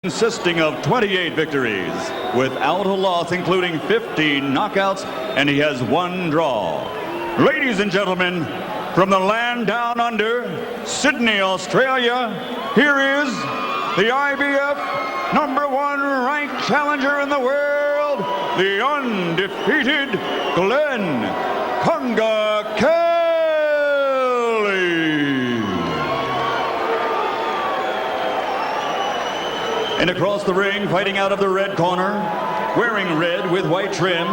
consisting of 28 victories, without a loss, including 15 knockouts, and he has one draw. Ladies and gentlemen, from the land down under, Sydney, Australia, here is the IBF #1 ranked challenger in the world, the undefeated Glen Kelly. And across the ring, fighting out of the red corner, wearing red with white trim,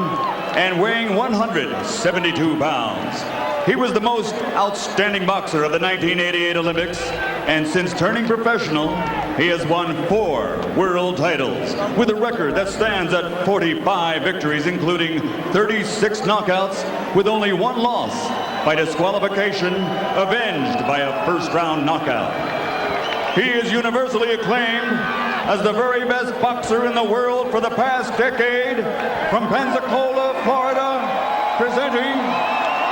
and weighing 172 pounds. He was the most outstanding boxer of the 1988 Olympics, and since turning professional, he has won 4 world titles, with a record that stands at 45 victories, including 36 knockouts, with only 1 loss by disqualification, avenged by a first-round knockout. He is universally acclaimed as the very best boxer in the world for the past decade, from Pensacola, Florida, presenting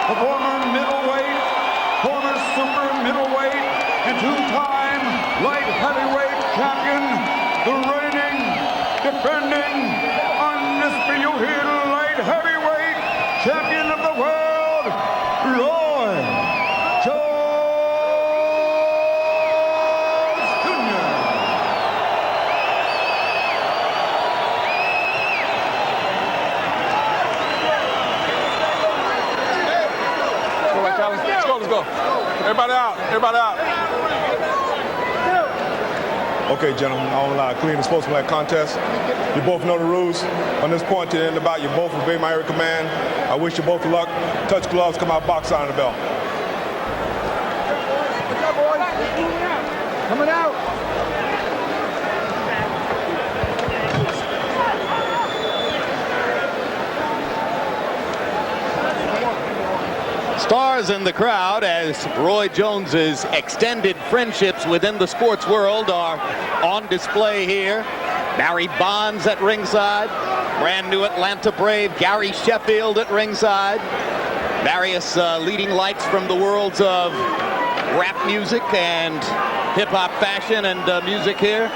the former middleweight, former super middleweight, and 2-time light heavyweight champion, the reigning, defending, undisputed light heavyweight champion of the world, Roy Jones. Let's go. Everybody out. Everybody out. Okay, gentlemen, I won't lie. Clean and sportsmanlike contest. You both know the rules. On this point to the end about, you both obey my every command. I wish you both luck. Touch gloves, come out, box on the belt. What's up, boys? Coming out. Stars in the crowd as Roy Jones's extended friendships within the sports world are on display here. Barry Bonds at ringside, brand new Atlanta Brave Gary Sheffield at ringside, various leading lights from the worlds of rap music and hip-hop fashion and music here.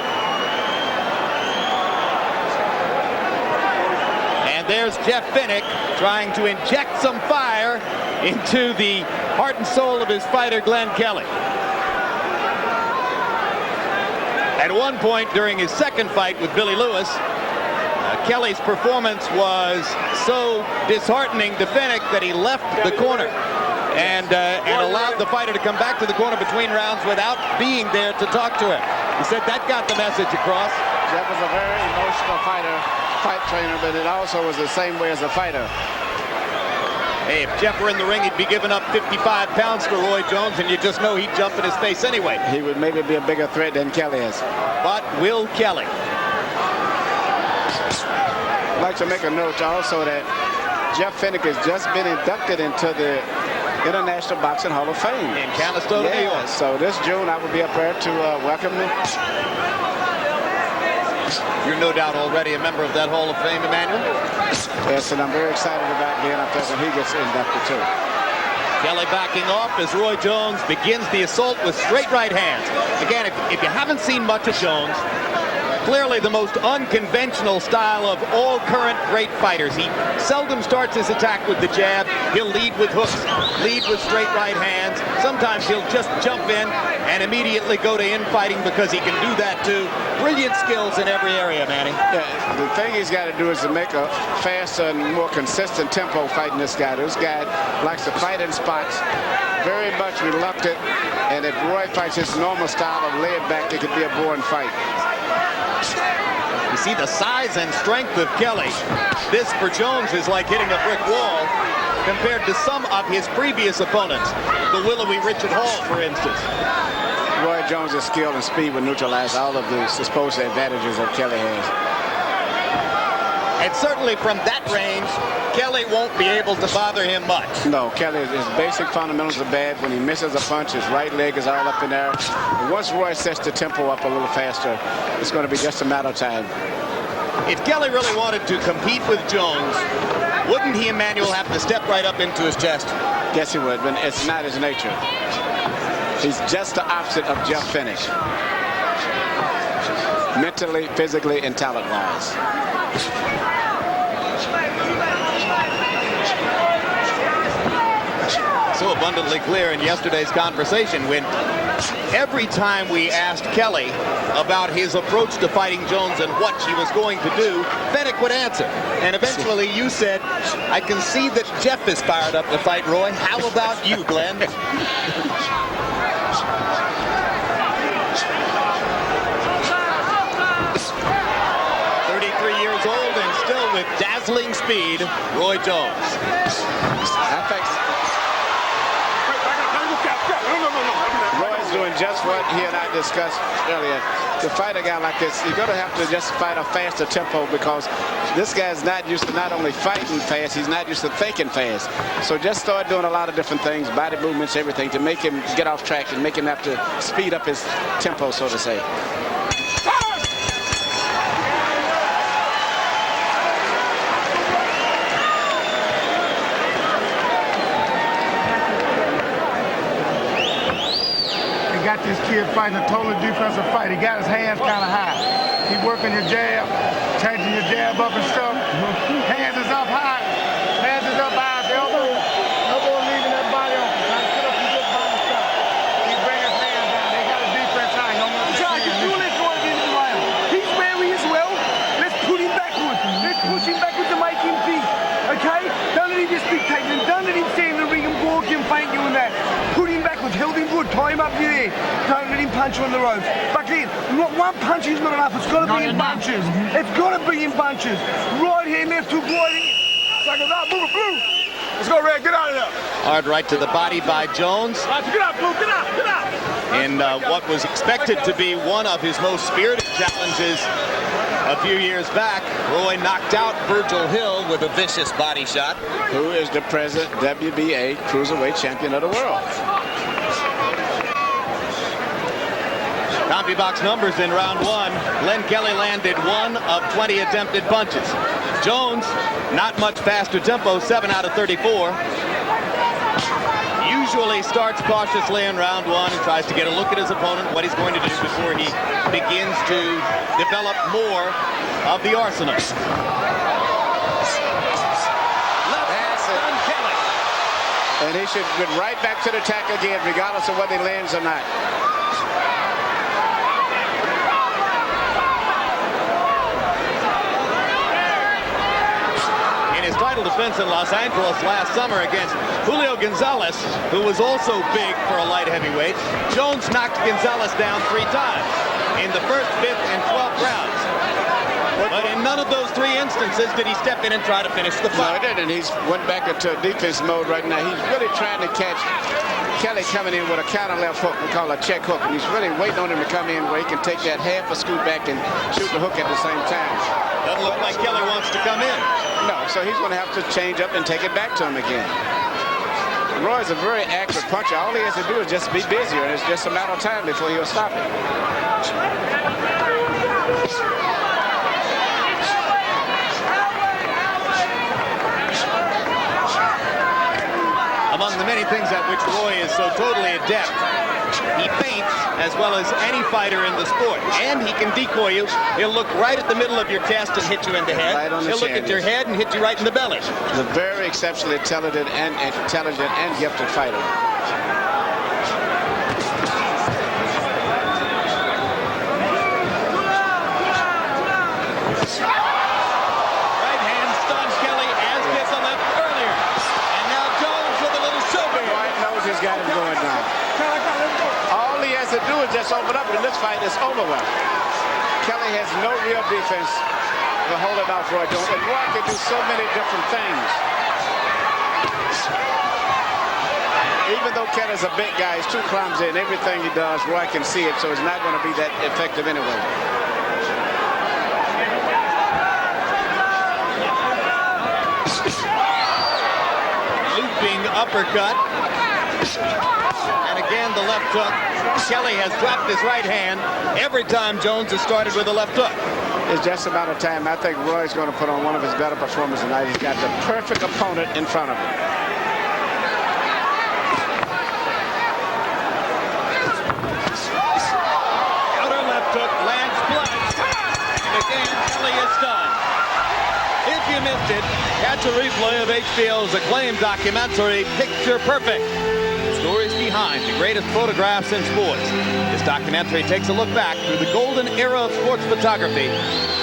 And there's Jeff Finnick trying to inject some fire into the heart and soul of his fighter, Glen Kelly. At one point during his second fight with Billy Lewis, Kelly's performance was so disheartening to Finnick that he left the corner and allowed the fighter to come back to the corner between rounds without being there to talk to him. He said that got the message across. Jeff was a very emotional fight trainer, but it also was the same way as a fighter. Hey, if Jeff were in the ring, he'd be giving up 55 pounds for Roy Jones, and you just know he'd jump in his face anyway. He would maybe be a bigger threat than Kelly is. But will Kelly? I'd like to make a note also that Jeff Finnick has just been inducted into the International Boxing Hall of Fame. In Canastota, New York. So this June, I will be up there to welcome him. You're no doubt already a member of that Hall of Fame, Emmanuel. Yes, and I'm very excited about being up there when he gets inducted too. Kelly backing off as Roy Jones begins the assault with straight right hands. Again, if you haven't seen much of Jones, clearly the most unconventional style of all current great fighters. He seldom starts his attack with the jab. He'll lead with hooks, lead with straight right hands. Sometimes he'll just jump in and immediately go to infighting because he can do that too. Brilliant skills in every area, Manny. Yeah, the thing he's got to do is to make a faster and more consistent tempo fighting this guy. This guy likes to fight in spots, very much reluctant, and if Roy fights his normal style of laid back, it could be a boring fight. You see the size and strength of Kelly. This for Jones is like hitting a brick wall compared to some of his previous opponents. The willowy Richard Hall, for instance. Roy Jones' skill and speed would neutralize all of the supposed advantages that Kelly has. And certainly from that range, Kelly won't be able to bother him much. No, Kelly, his basic fundamentals are bad. When he misses a punch, his right leg is all up in there. And once Roy sets the tempo up a little faster, it's going to be just a matter of time. If Kelly really wanted to compete with Jones, wouldn't he, Emmanuel, have to step right up into his chest? Yes, he would, but it's not his nature. He's just the opposite of Jeff Finnick. mentally, physically, and talent-wise. So abundantly clear in yesterday's conversation when every time we asked Kelly about his approach to fighting Jones and what she was going to do, Fennec would answer. And eventually you said, I can see that Jeff is fired up to fight Roy. How about you, Glenn? 33 years old and still with dazzling speed, Roy Jones. Roy's doing just what he and I discussed earlier. To fight a guy like this, you're going to have to just fight a faster tempo because this guy's not used to not only fighting fast, he's not used to thinking fast. So just start doing a lot of different things, body movements, everything, to make him get off track and make him have to speed up his tempo, so to say. Got this kid fighting a totally defensive fight. He got his hands kind of high. He working your jab, changing your jab up and stuff. Hands is up high. Hands is up high. Elbow leaving that body on. Trying to sit up and get body shot. He bring his hands down. They got a defense high. He's wary as well. Let's put him backwards. Let's push him backwards to make him think. Okay? Don't let him just dictate him. Don't let him stand in the ring and walk him, feint you and that. Put him backwards. Held him good. Tie him up there. Don't let him punch you on the ropes. But then, one punch is not enough. It's got to be in bunches. It's got to be in bunches. Right hand, left hook, right hand. Second up, move, blue. Let's go, Red. Get out of there. Hard right to the body by Jones. Get out, Blue. Get out. Get out. In what was expected to be one of his most spirited challenges a few years back, Roy knocked out Virgil Hill with a vicious body shot. Who is the present WBA Cruiserweight Champion of the world? CompuBox numbers in round one. Glen Kelly landed 1 of 20 attempted punches. Jones, not much faster tempo, 7 out of 34. Usually starts cautiously in round one and tries to get a look at his opponent, what he's going to do before he begins to develop more of the arsenal. That's it. Kelly. And he should get right back to the attack again, regardless of whether he lands or not. His title defense in Los Angeles last summer against Julio Gonzalez, who was also big for a light heavyweight. Jones knocked Gonzalez down 3 times in the 1st, 5th, and 12th rounds. But in none of those 3 instances did he step in and try to finish the fight. No, he didn't. He's went back into defense mode right now. He's really trying to catch Kelly coming in with a counter left hook, we call a check hook. And he's really waiting on him to come in where he can take that half a scoot back and shoot the hook at the same time. Doesn't look like Kelly wants to come in. No, so he's going to have to change up and take it back to him again. Roy's a very accurate puncher. All he has to do is just be busier, and it's just a matter of time before he'll stop it. Among the many things at which Roy is so totally adept, he feints as well as any fighter in the sport. And he can decoy you. He'll look right at the middle of your chest and hit you in the head. Right on the He'll look chin, at your head and hit you right in the belly. He's a very exceptionally talented and gifted fighter. Right hand stuns Kelly, as did the left earlier. And now Jones with a little silver. White knows he's got him going now. All he has to do is just open up, and this fight is over with. Kelly has no real defense to hold it off Roy Jones. And Roy can do so many different things. Even though Kelly's a big guy, he's too clumsy, and everything he does, Roy can see it, so it's not going to be that effective anyway. Looping uppercut. And again, the left hook. Kelly has dropped his right hand every time Jones has started with a left hook. It's just about a time. I think Roy's going to put on one of his better performances tonight. He's got the perfect opponent in front of him. Outer left hook lands flush. and Kelly is done. If you missed it, catch a replay of HBO's acclaimed documentary, Picture Perfect. Stories behind the greatest photographs in sports. This documentary takes a look back through the golden era of sports photography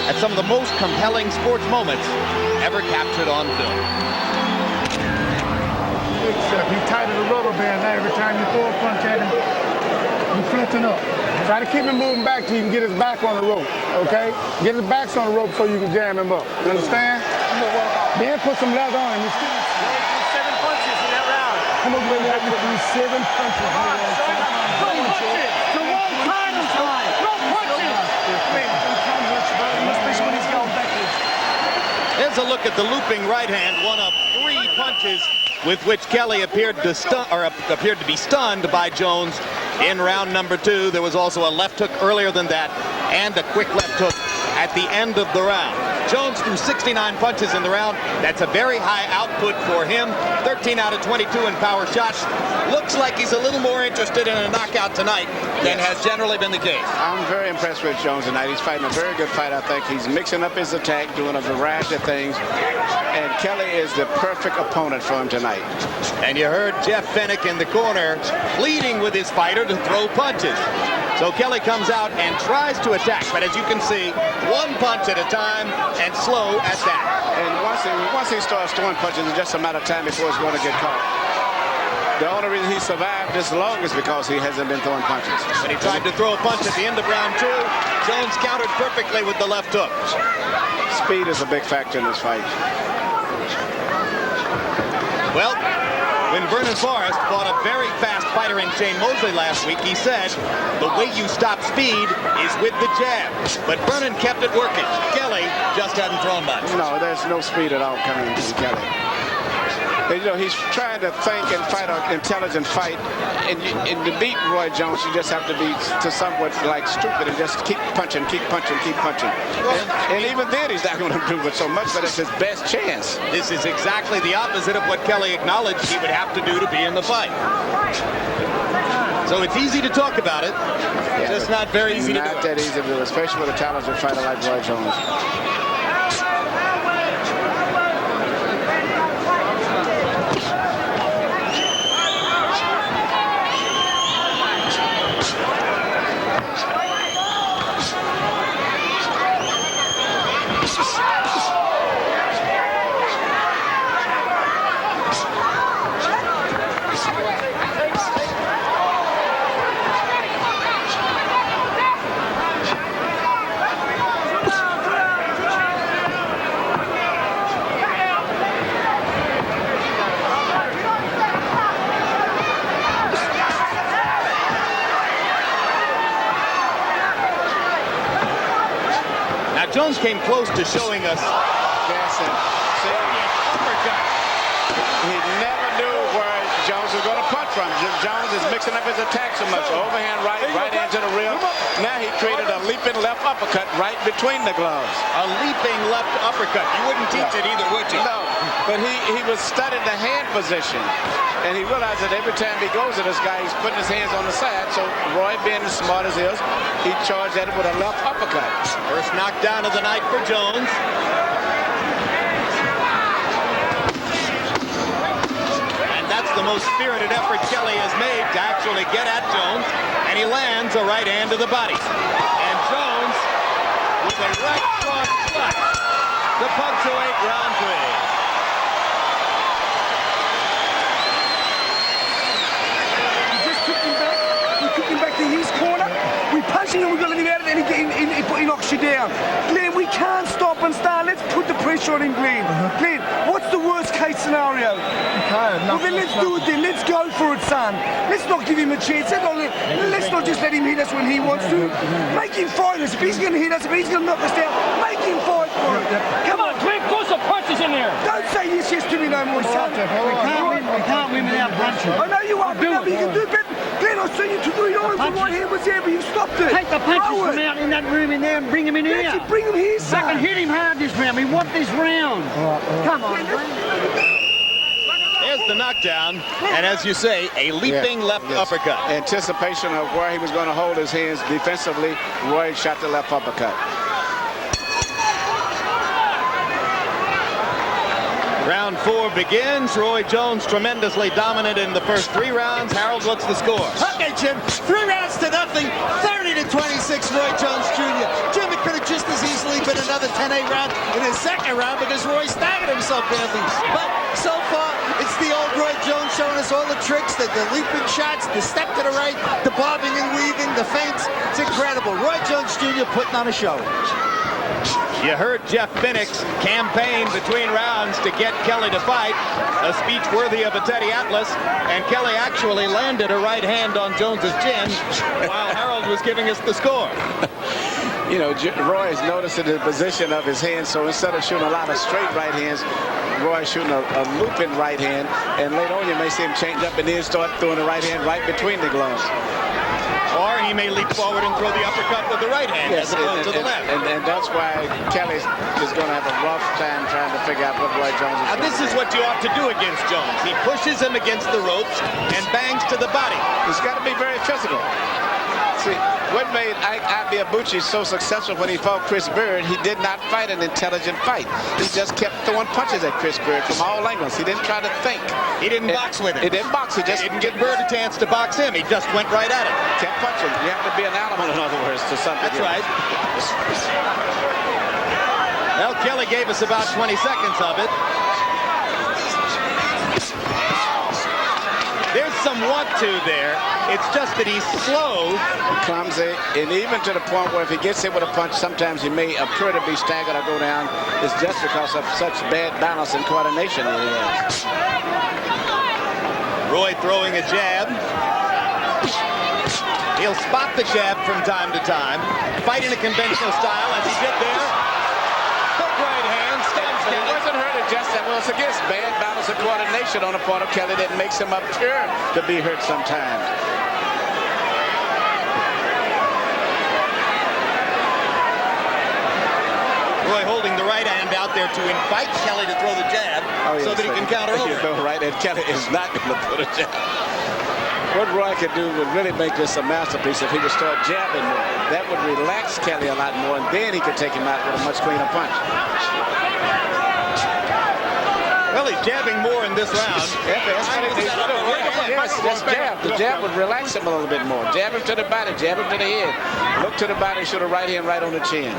at some of the most compelling sports moments ever captured on film. Except he tightened the rubber band now. Every time you throw a punch at him, you flipping up. Try to keep him moving back till you can get his back on the rope, okay? Get his back on the rope so you can jam him up. You understand? Then put some leather on him. He's still 7 punches in that round. come on, baby. I can do 7 punches. No punches. The wrong kind of time. No punches. Especially when he's going backwards. Here's a look at the looping right hand, one of 3 punches with which Kelly appeared to be stunned by Jones in round number 2. There was also a left hook earlier than that and a quick left hook at the end of the round. Jones threw 69 punches in the round. That's a very high output for him. 13 out of 22 in power shots. Looks like he's a little more interested in a knockout tonight than has generally been the case. I'm very impressed with Jones tonight. He's fighting a very good fight, I think. He's mixing up his attack, doing a variety of things. And Kelly is the perfect opponent for him tonight. And you heard Jeff Fennick in the corner pleading with his fighter to throw punches. So Kelly comes out and tries to attack, but as you can see, 1 punch at a time and slow at that. And once he starts throwing punches, it's just a matter of time before he's going to get caught. The only reason he survived this long is because he hasn't been throwing punches. When he tried to throw a punch at the end of round 2, Jones countered perfectly with the left hook. Speed is a big factor in this fight. Well, when Vernon Forrest fought a very fast fighter in Shane Mosley last week, he said, the way you stop speed is with the jab. But Vernon kept it working. Kelly just hadn't thrown much. No, there's no speed at all coming from Kelly. And, you know, he's trying to think and fight an intelligent fight. And to beat Roy Jones, you just have to be to somewhat like stupid and just keep punching, keep punching, keep punching. And even then, he's not going to do it so much, but it's his best chance. This is exactly the opposite of what Kelly acknowledged he would have to do to be in the fight. So it's easy to talk about it, just not very easy to do it. Not that easy to do, especially with a talented fighter like Roy Jones. Jones came close to showing us. He never knew where Jones was going to punch from. Jones is mixing up his attack so much. Overhand right hand to the rear. Now he created a leaping left uppercut right between the gloves. A leaping left uppercut. You wouldn't teach it either, would you? No, but he was studying the hand position. And he realized that every time he goes to this guy, he's putting his hands on the side. So Roy, being as smart as he is, he charged at it with a left uppercut. First knockdown of the night for Jones. And that's the most spirited effort Kelly has made to actually get at Jones. And he lands a right hand to the body. And Jones, with a right cross clutch to punctuate round 3. Back to his corner. We punch him and we're going to let him out of it and he knocks you down. Glen, we can't stop and start. Let's put the pressure on him, Glen. Glen, what's the worst case scenario? Well, then let's do it then. Let's go for it, son. Let's not give him a chance. Let's not just let him hit us when he wants to. Make him fight us. If he's going to hit us, if he's going to knock us down, make him fight for it. Come on, Glen, put some punches in there. Don't say yes to me no more, son. We can't win without punching. I know you are, but you can do better. Glen, I seen you to do your right hand was there, but you stopped it. Take the punches from out in that room in there and bring him in here. Let's bring him here, son. I can hit him hard this round. We want this round. Come on, Glen. There's the knockdown, and as you say, a leaping left uppercut. Anticipation of where he was going to hold his hands defensively, Roy shot the left uppercut. Round 4 begins. Roy Jones tremendously dominant in the first 3 rounds. Harold, what's the score? Okay, Jim. 3 rounds to nothing. 30-26, Roy Jones Jr. Jim, it could have just as easily been another 10-8 round in his second round because Roy staggered himself badly. But so far, it's the old Roy Jones showing us all the tricks, the leaping shots, the step to the right, the bobbing and weaving, the feints. It's incredible. Roy Jones Jr. putting on a show. You heard Jeff Finnick's campaign between rounds to get Kelly to fight, a speech worthy of a Teddy Atlas, and Kelly actually landed a right hand on Jones's chin while Harold was giving us the score. You know, Roy is noticing the position of his hand, so instead of shooting a lot of straight right hands, Roy is shooting a looping right hand, and later on you may see him change up and then start throwing the right hand right between the gloves. Or he may leap forward and throw the uppercut with the right hand as opposed to the left. And that's why Kelly is going to have a rough time trying to figure out what Roy Jones is Now this is what you ought to do against Jones. He pushes him against the ropes and bangs to the body. He's got to be very physical. See, what made Ike Ibeabuchi so successful when he fought Chris Bird, he did not fight an intelligent fight. He just kept throwing punches at Chris Bird from all angles. He didn't try to think. He didn't box with him. He didn't box. He didn't give Bird a chance to box him. He just went right at it. Kept punching. You have to be an animal, in other words, to something. That's right. Well, Kelly gave us about 20 seconds of it. There's some want-to there. It's just that he's slow. Clumsy, and even to the point where if he gets hit with a punch, sometimes he may appear to be staggered or go down. It's just because of such bad balance and coordination that he has. Roy throwing a jab. He'll spot the jab from time to time. Fight in a conventional style as he did there. Hook right hand, stands He wasn't hurt at just that. Well, it's against bad balance and coordination on the part of Kelly that makes him appear to be hurt sometimes. Roy holding the right hand out there to invite Kelly to throw the jab so that he can counter over. Right, and Kelly is not going to throw the jab. What Roy could do would really make this a masterpiece if he would start jabbing more. That would relax Kelly a lot more, and then he could take him out with a much cleaner punch. Well, he's jabbing more in this round. Yes, just jab. The jab would relax him a little bit more. Jab him to the body, jab him to the head. Look to the body, shoot a right hand right on the chin.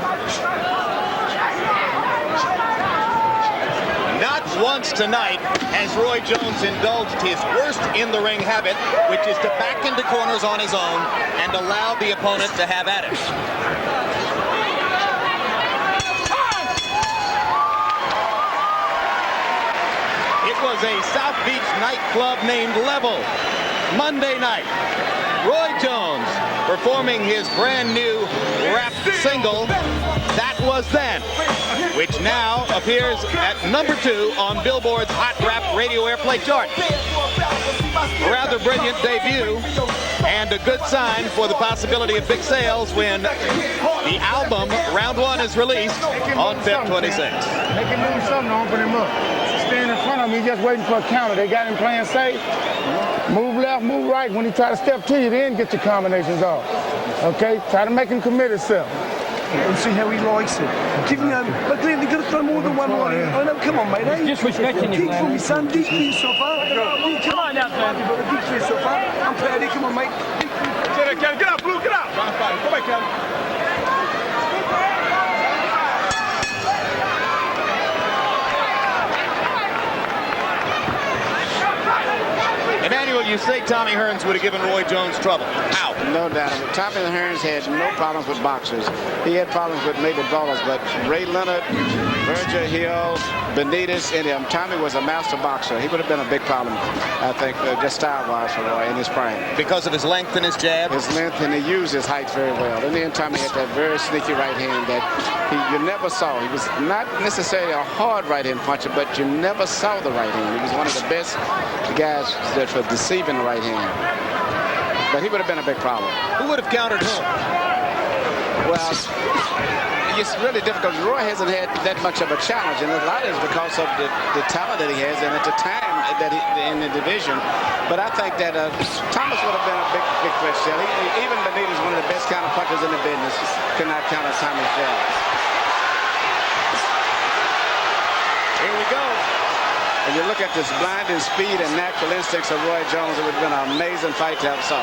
Not once tonight has Roy Jones indulged his worst in-the-ring habit, which is to back into corners on his own and allow the opponent to have at it. It was a South Beach nightclub named Level. Monday night, Roy Jones performing his brand new rap single, That Was Then, which now appears at #2 on Billboard's Hot Rap Radio Airplay chart. A rather brilliant debut and a good sign for the possibility of big sales when the album Round 1 is released on Feb 26th. They can do something to open him up. Stand in front of me just waiting for a counter. They got him playing safe. Move left, move right. When he try to step to you, then get your combinations off. Okay? Try to make him commit himself. And see how he likes it. Give him but Glen, you've got to throw more than one right in. Oh no, come on, mate. He's disrespecting you, Deep for Glen. me, son. Deep for yourself, huh? Come on now, Glen. You've got to deep for yourself, huh? I'm proud of you. Come on, mate. Get up, Blue, get up. Go back, Kelly. Emmanuel, you say Tommy Hearns would have given Roy Jones trouble. How? No doubt. Tommy Hearns had no problems with boxers. He had problems with maybe ballers, but Ray Leonard, Virgil Hill, Benitez, and him. Tommy was a master boxer. He would have been a big problem, I think, just style-wise for Roy in his prime. Because of his length and his jab? His length, and he used his height very well. And then Tommy had that very sneaky right hand that you never saw. He was not necessarily a hard right-hand puncher, but you never saw the right hand. He was one of the best guys that for deceiving the right hand. But he would have been a big problem. Who would have countered him? Well, it's really difficult. Roy hasn't had that much of a challenge, and a lot is because of the talent that he has and at the time that in the division. But I think that Thomas would have been a big threat still. Even Benitez, one of the best counter punchers in the business, could not counter Tommy's jab. Here we go. you look at this blinding speed and natural instincts of Roy Jones, it would have been an amazing fight to have saw.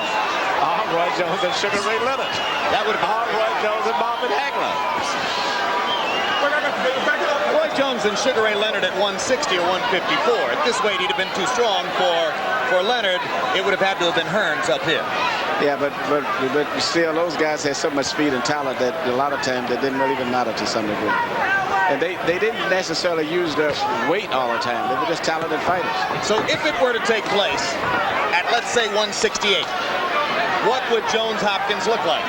Roy Jones and Sugar Ray Leonard. That would have been Roy Jones and Marvin Hagler. Roy Jones and Sugar Ray Leonard at 160 or 154. At this weight, he'd have been too strong for Leonard. It would have had to have been Hearns up here. Yeah, but still, those guys had so much speed and talent that a lot of times they didn't really even matter to some degree. And they didn't necessarily use their weight all the time. They were just talented fighters. So if it were to take place at, let's say, 168, what would Jones-Hopkins look like?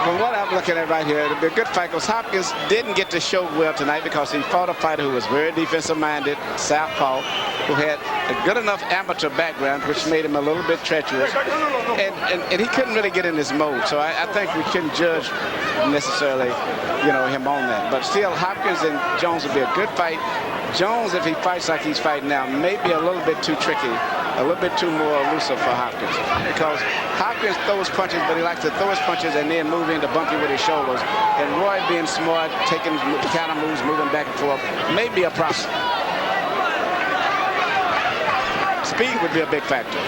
From what I'm looking at right here, it'll be a good fight because Hopkins didn't get to show well tonight because he fought a fighter who was very defensive-minded, southpaw, who had a good enough amateur background, which made him a little bit treacherous. And he couldn't really get in his mode. So I think we shouldn't judge necessarily, him on that. But still, Hopkins and Jones will be a good fight. Jones, if he fights like he's fighting now, may be a little bit too tricky, a little bit too more elusive for Hopkins. Because Hopkins throws punches, but he likes to throw his punches and then move into bumpy with his shoulders. And Roy being smart, taking counter moves, moving back and forth, may be a problem. Speed would be a big factor.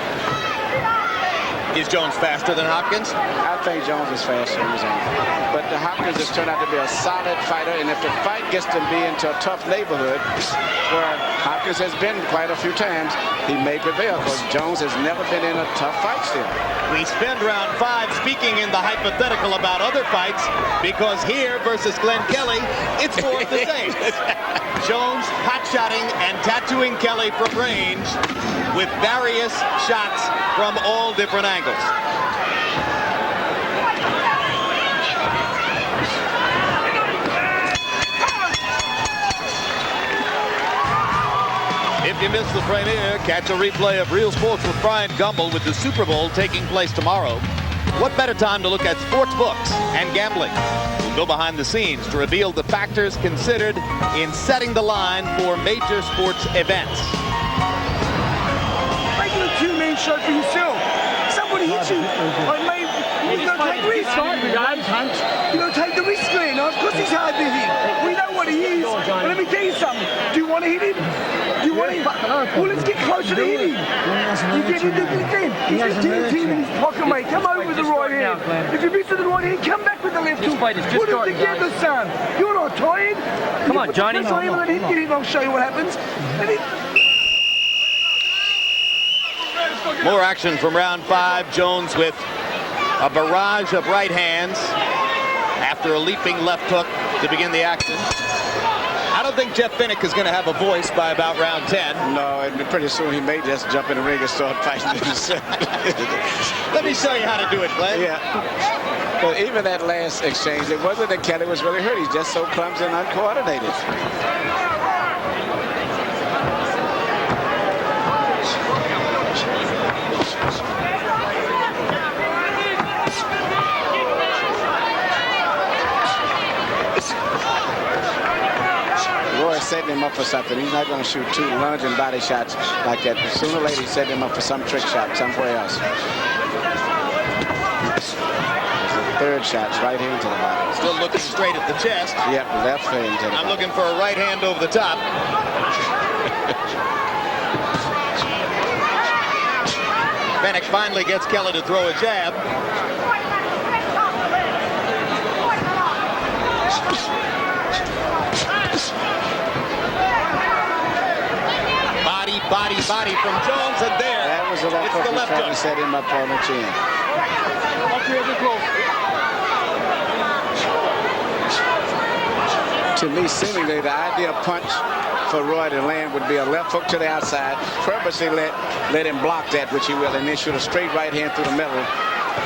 Is Jones faster than Hopkins? I think Jones is faster than Jones. But Hopkins has turned out to be a solid fighter, and if the fight gets to be into a tough neighborhood, where Hopkins has been quite a few times, he may prevail, because Jones has never been in a tough fight still. We spend round 5 speaking in the hypothetical about other fights, because here versus Glen Kelly, it's more of the same. Jones hot-shotting and tattooing Kelly from range with various shots from all different angles. If you missed the premiere, catch a replay of Real Sports with Brian Gumbel with the Super Bowl taking place tomorrow. What better time to look at sports books and gambling? We'll go behind the scenes to reveal the factors considered in setting the line for major sports events. Make it a two-man show for yourself. Somebody hits you. You're going to take the risk. You're going to take the risk, Glen. Of course he's hard to hit. We know what he is. But let me tell you something. Do you want to hit him? Do you want him? Well, let's get closer to hit him. You get into the thing. He's got TNT in his pocket, mate. Come over with the right hand. If you miss with the right hand, come back with the left hook. Put it together, son. You're not tired. Come on, Johnny. I'll show you what happens. More action from round 5. Jones with a barrage of right hands after a leaping left hook to begin the action. I don't think Jeff Finnick is going to have a voice by about round 10. No, and pretty soon he may just jump in the ring and start fighting himself. Let me show you how to do it, Glenn. Yeah. But even that last exchange, it wasn't that Kelly was really hurt. He's just so clumsy and uncoordinated. Roy setting him up for something. He's not going to shoot 2 lunging body shots like that. But sooner or later, he's setting him up for some trick shot somewhere else. There's the third shot, right hand to the body. Still looking straight at the chest. Yep, left hand to the body. I'm looking for a right hand over the top. Finnick finally gets Kelly to throw a jab. Body from Jones, and there. That was the left hook. He's trying to set him up on the chin. To me, seemingly the ideal punch for Roy to land would be a left hook to the outside. Purposely let him block that, which he will, and then shoot a straight right hand through the middle,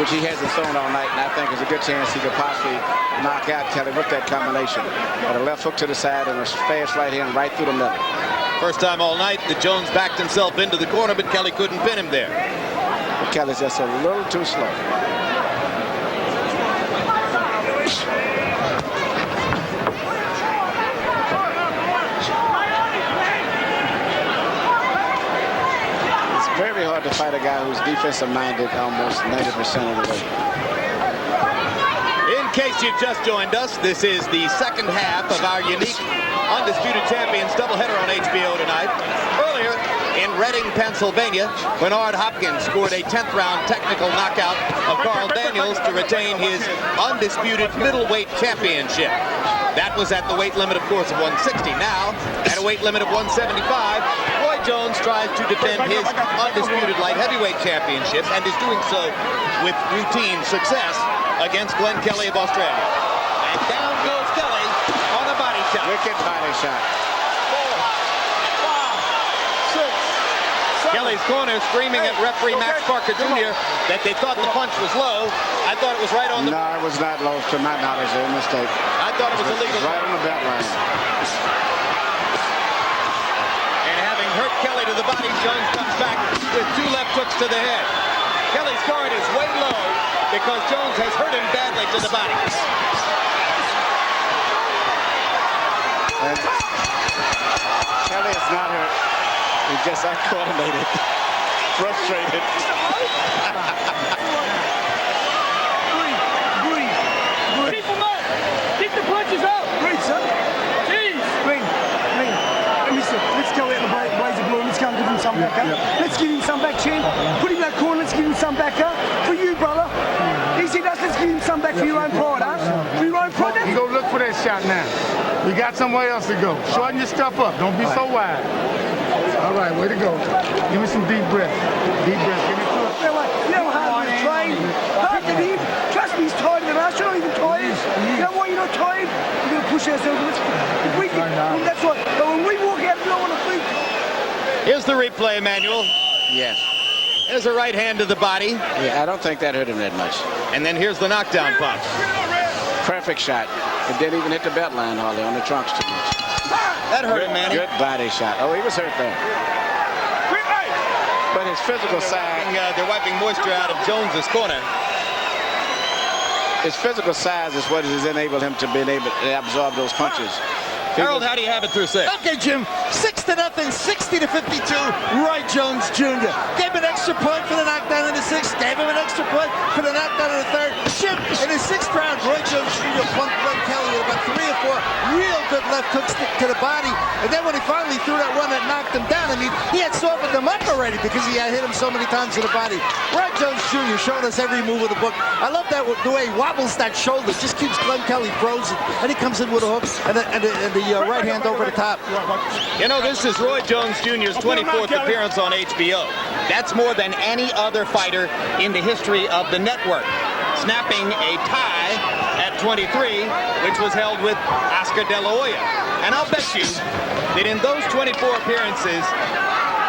which he hasn't thrown all night, and I think there's a good chance he could possibly knock out Kelly with that combination. But a left hook to the side and a fast right hand right through the middle. First time all night that Jones backed himself into the corner, but Kelly couldn't pin him there. But Kelly's just a little too slow. It's very hard to fight a guy who's defensive minded almost 90% of the way. In In case you've just joined us, this is the second half of our unique Undisputed Champions doubleheader on HBO tonight. Earlier in Reading, Pennsylvania, Bernard Hopkins scored a 10th round technical knockout of Carl Daniels to retain his undisputed middleweight championship. That was at the weight limit, of course, of 160. Now, at a weight limit of 175, Roy Jones tries to defend his undisputed light heavyweight championship and is doing so with routine success against Glen Kelly of Australia. And down goes Kelly on a body shot. Wicked body shot. Kelly's corner screaming at referee Max Parker Jr. that they thought the punch was low. I thought it was right on the... No, it was not low, to my knowledge. A mistake. I thought it was illegal. Right on the belt line. And having hurt Kelly to the body, Jones comes back with 2 left hooks to the head. Kelly's guard is way low because Jones has hurt him badly to the body. And Kelly is not hurt. He's just uncoordinated, frustrated. Breathe. Keep him up. Keep the punches up. Breathe, son. Jeez. Breathe. Listen, let's go out the blaze of blue. Let's go and give him some back up. Let's give him some back, Chen. Put him in that corner. Let's give him some back up. For you, brother. He said us. Let's give him some back for your own pride, huh? For your own pride. You go look for that shot now. We got somewhere else to go. Shorten your stuff up. Don't be so wide. All right, way to go. Give me some deep breath. Deep breath. Give me two. You know how hard to train. Hard to him. Trust me, he's tired than us. You're not even tired. You know why you're not tired? We're going to push ourselves. If we can, that's what. But when we walk out, we don't want to think. Here's the replay manual. Yes. There's a right hand to the body. Yeah, I don't think that hurt him that much. And then here's the knockdown punch. Perfect shot. It didn't even hit the belt line hardly on the trunks too much. That hurt him, Manny. Good body shot. Oh, he was hurt there. But his physical size... They're wiping moisture out of Jones's corner. His physical size is what has enabled him to be able to absorb those punches. Harold, how do you have it through 6? Okay, Jim. 6-0, 60-52. Roy Jones Jr. Gave an extra point for the knockdown in the 6th. Gave him an extra point for the knockdown in the 3rd. Jim, in his 6th round, Roy Jones Jr. punked Glen Kelly with about 3 or 4 real good left hooks to the body. And then when he finally threw that one that knocked him down, I mean, he had softened him up already because he had hit him so many times to the body. Roy Jones Jr. showing us every move of the book. I love that the way he wobbles that shoulder. Just keeps Glen Kelly frozen. And he comes in with a hook and the right hand over the top. You know, this is Roy Jones Jr.'s 24th appearance on HBO. That's more than any other fighter in the history of the network. Snapping a tie at 23, which was held with Oscar De La Hoya. And I'll bet you that in those 24 appearances,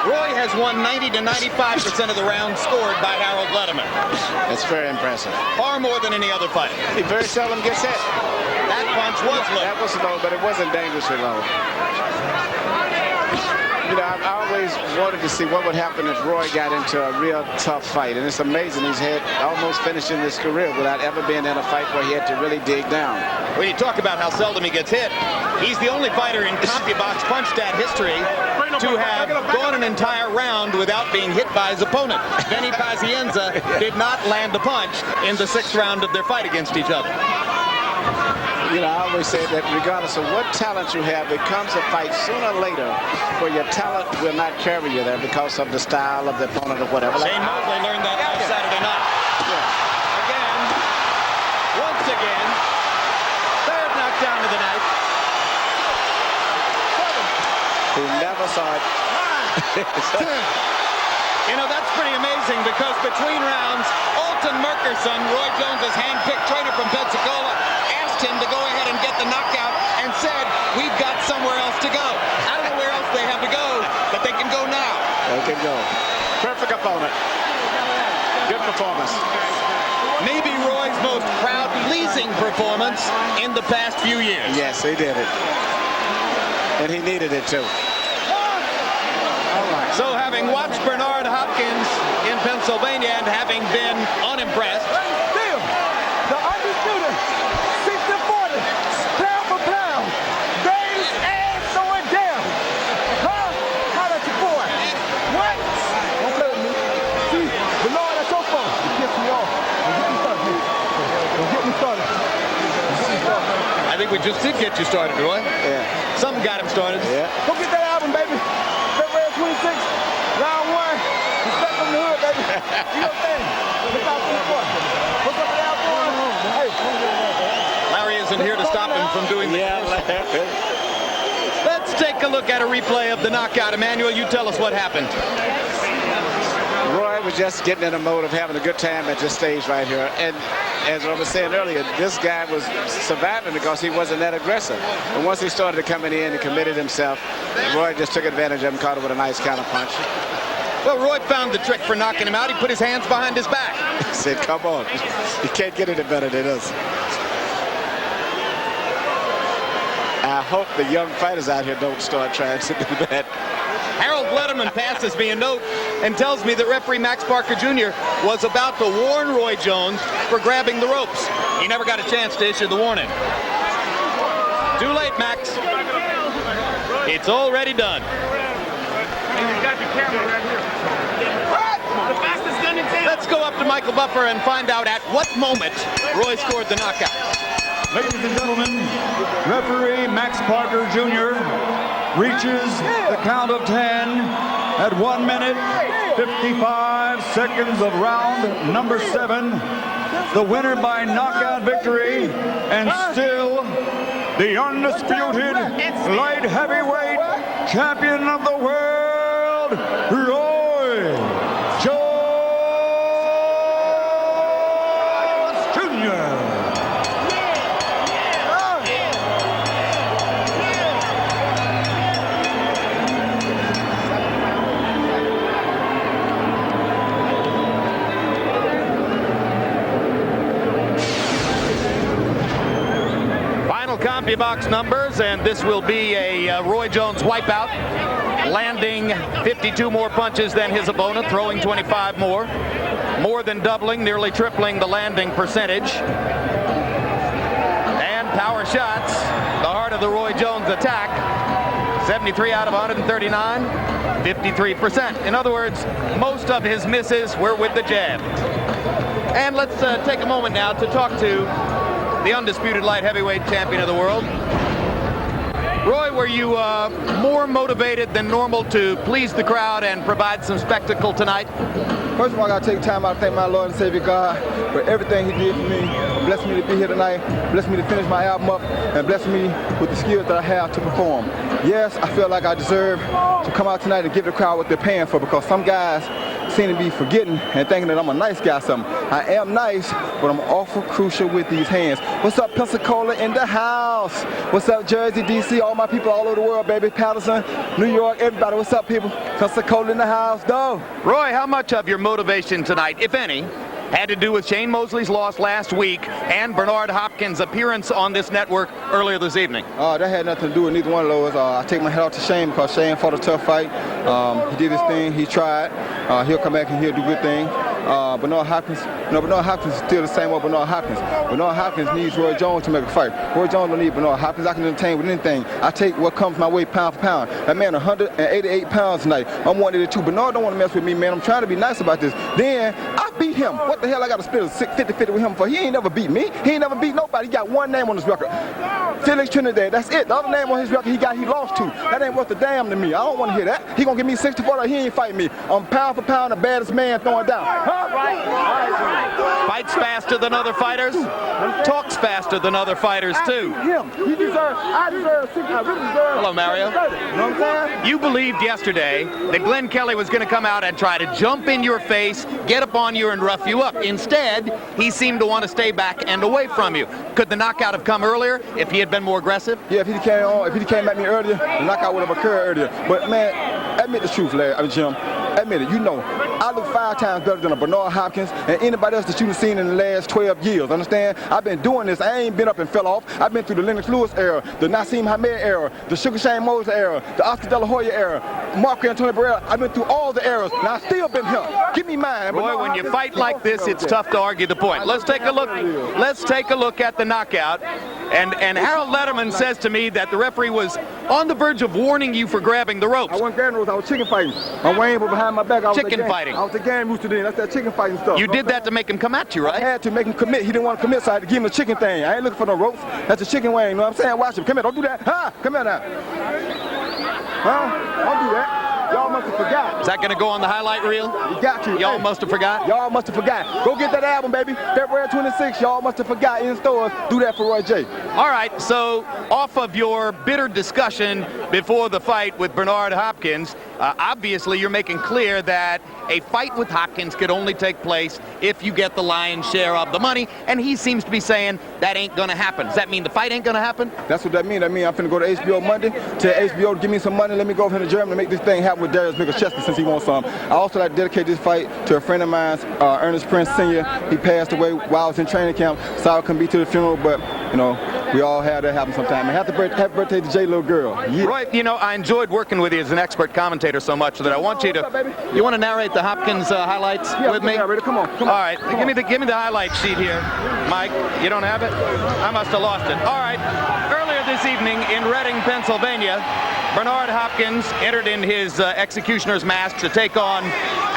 Roy has won 90 to 95% of the rounds scored by Harold Letterman. That's very impressive. Far more than any other fighter. He very seldom gets hit. That punch was low. That was low, but it wasn't dangerously low. You know, I always wanted to see what would happen if Roy got into a real tough fight. And it's amazing he's had almost finishing his career without ever being in a fight where he had to really dig down. When you talk about how seldom he gets hit, he's the only fighter in CompuBox punch stat history to have gone an entire round without being hit by his opponent. Benny Pazienza did not land a punch in the 6th round of their fight against each other. You know, I always say that regardless of what talent you have, it comes a fight sooner or later where your talent will not carry you there because of the style of the opponent or whatever. Shane Mosley learned that last Saturday night. Again, once again, 3rd knockdown of the night. He never saw it. You know, that's pretty amazing because between rounds, Alton Merkerson, Roy Jones's hand-picked trainer from Pensacola, asked him to go ahead and get the knockout and said, we've got somewhere else to go. I don't know where else they have to go, but they can go now. They can go. Perfect opponent. Good performance. Maybe Roy's most crowd-pleasing performance in the past few years. Yes, he did it. And he needed it too. So having watched Bernard Hopkins in Pennsylvania and having been unimpressed, Damn! The undisputed 60-40, pound for pound, days and going down. Huh? How about your boy? What? Don't play with me. See, Bernard, that's your fault. You pissed me off. Don't get me started. Don't get me started. just did get you started, Roy. Yeah. Something got him started. Yeah. Go get that album, baby. February 26th, round 1. Respect from the hood, baby. Do your thing. Look out for the boy. What's up with that boy? Hey. Larry isn't here to stop him from doing that. Let's take a look at a replay of the knockout. Emmanuel, you tell us what happened. Roy was just getting in a mode of having a good time at this stage right here. And as I was saying earlier, this guy was surviving because he wasn't that aggressive. And once he started coming in and committed himself, Roy just took advantage of him, caught him with a nice counter punch. Well, Roy found the trick for knocking him out. He put his hands behind his back. He said, come on. You can't get any better than this. I hope the young fighters out here don't start trying to do that. Harold Letterman passes me a note and tells me that referee Max Parker Jr. was about to warn Roy Jones for grabbing the ropes. He never got a chance to issue the warning. Too late, Max. It's already done. Got the camera right here. The fastest gun in town. Let's go up to Michael Buffer and find out at what moment Roy scored the knockout. Ladies and gentlemen, referee Max Parker Jr. reaches the count of 10 at 1 minute, 55 seconds of round number 7. The winner by knockout victory, and still the undisputed light heavyweight champion of the world, Roy Jones Jr. CompuBox numbers, and this will be a Roy Jones wipeout, landing 52 more punches than his opponent, throwing 25 more than doubling, nearly tripling the landing percentage. And power shots, the heart of the Roy Jones attack, 73 out of 139, 53%. In other words, most of his misses were with the jab. And let's take a moment now to talk to the undisputed light heavyweight champion of the world. Roy, were you more motivated than normal to please the crowd and provide some spectacle tonight? First of all, I got to take time out to thank my Lord and Savior God for everything he did for me. Blessed me to be here tonight, blessed me to finish my album up, and blessed me with the skills that I have to perform. Yes, I feel like I deserve to come out tonight and give the crowd what they're paying for, because some guys seem to be forgetting and thinking that I'm a nice guy or something. I am nice, but I'm awful crucial with these hands. What's up, Pensacola in the house? What's up, Jersey, D.C., all my people all over the world, baby. Patterson, New York, everybody. What's up, people? Pensacola in the house, though. Roy, how much of your motivation tonight, if any, had to do with Shane Mosley's loss last week and Bernard Hopkins' appearance on this network earlier this evening? That had nothing to do with neither one of those. I take my hat off to Shane because Shane fought a tough fight. He did his thing. He tried. He'll come back and he'll do good things. Bernard Hopkins is still the same old Bernard Hopkins. Bernard Hopkins needs Roy Jones to make a fight. Roy Jones don't need Bernard Hopkins. I can entertain with anything. I take what comes my way pound for pound. That man 188 pounds tonight. I'm 182. Bernard don't want to mess with me, man. I'm trying to be nice about this. Then I beat him. What the hell I got to split a 50-50 with him for? He ain't never beat me. He ain't never beat nobody. He got one name on his record. Felix Trinidad. That's it. The other name on his record he lost to. That ain't worth a damn to me. I don't want to hear that. He gonna give me 64. He ain't fighting me. I'm pound for pound the baddest man throwing down. Fights faster than other fighters, talks faster than other fighters too. I deserve 60. I really deserve. Hello, Mario. You know what I'm saying? You believed yesterday that Glen Kelly was going to come out and try to jump in your face, get up on you, and rough you up. Instead, he seemed to want to stay back and away from you. Could the knockout have come earlier if he had been more aggressive? Yeah, if he came at me earlier, the knockout would have occurred earlier. But man, admit the truth, Larry. Jim. Admit it. You know, I look 5 times better than a Bernard Hopkins and anybody else that you've seen in the last 12 years. Understand? I've been doing this. I ain't been up and fell off. I've been through the Lennox Lewis era, the Nassim Hamed era, the Sugar Shane Mosley era, the Oscar De La Hoya era, Marco Antonio Barrera. I've been through all the eras, and I've still been here. Give me mine. Roy, when you fight like this, it's tough to argue the point. Let's take a look. Let's take a look at the knockout. And Harold Letterman says to me that the referee was on the verge of warning you for grabbing the ropes. I wasn't grabbing ropes. I was chicken fighting. My Wayne was behind my back. I was Chicken fighting. I was the game rooster then. That's that chicken fighting stuff. You did that to make him come at you, I right? had to make him commit. He didn't want to commit, so I had to give him the chicken thing. I ain't looking for no ropes. That's a chicken wing. You know what I'm saying? Watch him. Come here. Don't do that. Huh? Come here now. Huh? Don't do that. Y'all must have forgot. Is that going to go on the highlight reel? You got to. Y'all must have forgot? Y'all must have forgot. Go get that album, baby. February 26th. Y'all must have forgot in stores. Do that for Roy J. All right, so off of your bitter discussion before the fight with Bernard Hopkins, obviously you're making clear that a fight with Hopkins could only take place if you get the lion's share of the money, and he seems to be saying that ain't going to happen. Does that mean the fight ain't going to happen? That's what that means. That means I'm finna go to HBO Monday. Tell HBO to give me some money. Let me go over here to Germany to make this thing happen with Darius Michalczewski since he wants some. I also like to dedicate this fight to a friend of mine, Ernest Prince Sr. He passed away while I was in training camp. Sorry I couldn't be to the funeral, but, you know, we all have that happen sometime. And happy birthday to J, little girl. Yeah. Roy, you know, I enjoyed working with you as an expert commentator so much that I want you to, you want to narrate the Hopkins highlights with me? Yeah, come on. All right, give me the highlight sheet here, Mike. You don't have it? I must have lost it. All right. Earlier this evening in Reading, Pennsylvania, Bernard Hopkins entered in his executioner's mask to take on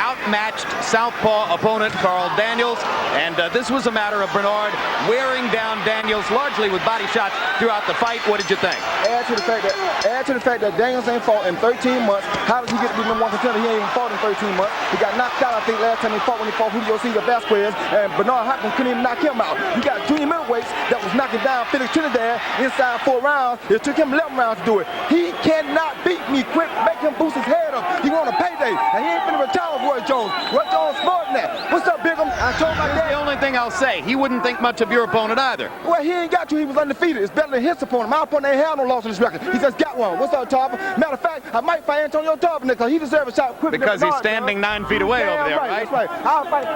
outmatched southpaw opponent Carl Daniels, and this was a matter of Bernard wearing down Daniels largely with body shots throughout the fight. What did you think? Add to the fact that Daniels ain't fought in 13 months. How did he get to be number one contender? He ain't even fought in 13 months. He got knocked out, I think, last time he fought when he fought Julio Cesar Vasquez, and Bernard Hopkins couldn't even knock him out. You got junior middleweights that was knocking down Felix Trinidad inside 4 rounds. It took him 11 rounds to do it. He cannot beat me quick. Make him boost his head up. He want a payday, and he ain't finna retire with Roy Jones. Roy Jones smarter than that. What's up, Bigum? I told my dad. The only thing I'll say, he wouldn't think much of your opponent either. Well, he ain't got to. He was undefeated. It's better than his opponent. My opponent ain't had no loss in his record. He just got one. What's up, Tarver? Matter of fact, I might fight Antonio Tarver because he deserves a shot quicker. Because he's standing 9 feet away over there, right? That's right. I'll fight.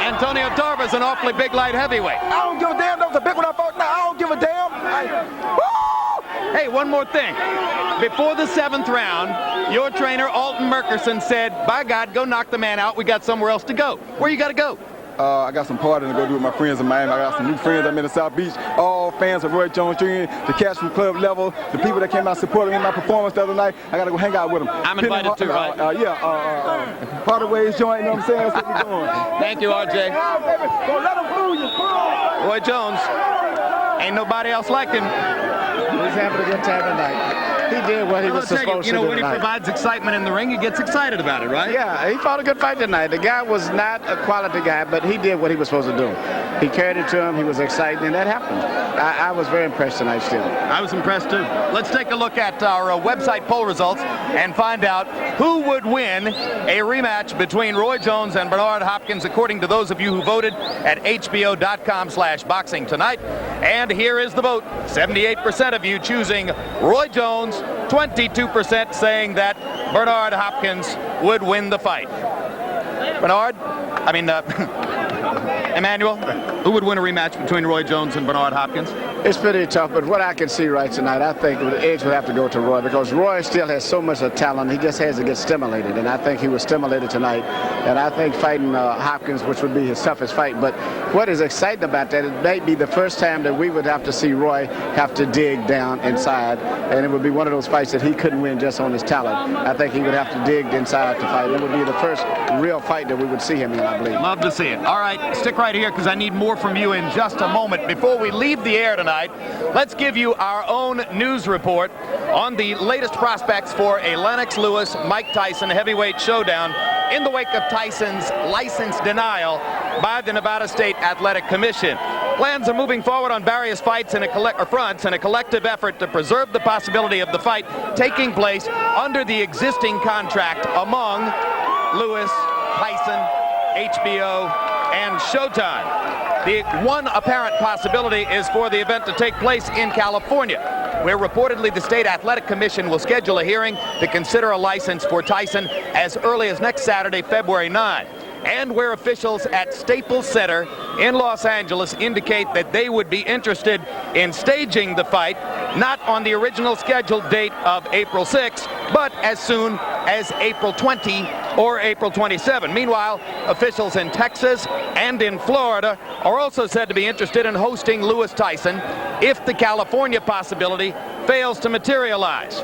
Antonio Tarver's an awfully big light heavyweight. I don't give a damn. That was a big one I fought. Now, I don't give a damn. Hey, one more thing. Before the 7th round, your trainer, Alton Merkerson, said, by God, go knock the man out. We got somewhere else to go. Where you got to go? I got some partying to go do with my friends in Miami. I got some new friends. I'm in the South Beach. All fans of Roy Jones Jr., the cats from club level, the people that came out supporting me in my performance the other night. I got to go hang out with them. I'm invited too, right? Partyways joint, you know what I'm saying? That's what we're doing. Thank you, RJ. Don't let them fool you. Roy Jones, ain't nobody else like him. He's having a good time tonight. He did what he was supposed to do when he provides excitement in the ring, he gets excited about it, right? Yeah, he fought a good fight tonight. The guy was not a quality guy, but he did what he was supposed to do. He carried it to him. He was excited, and that happened. I was very impressed tonight still. I was impressed, too. Let's take a look at our website poll results and find out who would win a rematch between Roy Jones and Bernard Hopkins, according to those of you who voted at HBO.com/boxing tonight. And here is the vote. 78% of you choosing Roy Jones, 22% saying that Bernard Hopkins would win the fight. Emmanuel, who would win a rematch between Roy Jones and Bernard Hopkins? It's pretty tough, but what I can see right tonight, I think the edge would have to go to Roy because Roy still has so much of talent. He just has to get stimulated, and I think he was stimulated tonight. And I think fighting Hopkins, which would be his toughest fight. But what is exciting about that, it may be the first time that we would have to see Roy have to dig down inside, and it would be one of those fights that he couldn't win just on his talent. I think he would have to dig inside to fight. It would be the first real fight that we would see him in, I believe. Love to see it. All right, stick right here because I need more from you in just a moment. Before we leave the air tonight, let's give you our own news report on the latest prospects for a Lennox Lewis-Mike Tyson heavyweight showdown in the wake of Tyson's license denial by the Nevada State Athletic Commission. Plans are moving forward on various fights in a collective effort to preserve the possibility of the fight taking place under the existing contract among Lewis, Tyson, HBO, and Showtime. The one apparent possibility is for the event to take place in California, where reportedly the State Athletic Commission will schedule a hearing to consider a license for Tyson as early as next Saturday, February 9, and where officials at Staples Center in Los Angeles indicate that they would be interested in staging the fight, not on the original scheduled date of April 6, but as soon as April 20, or April 27. Meanwhile, officials in Texas and in Florida are also said to be interested in hosting Lewis Tyson if the California possibility fails to materialize.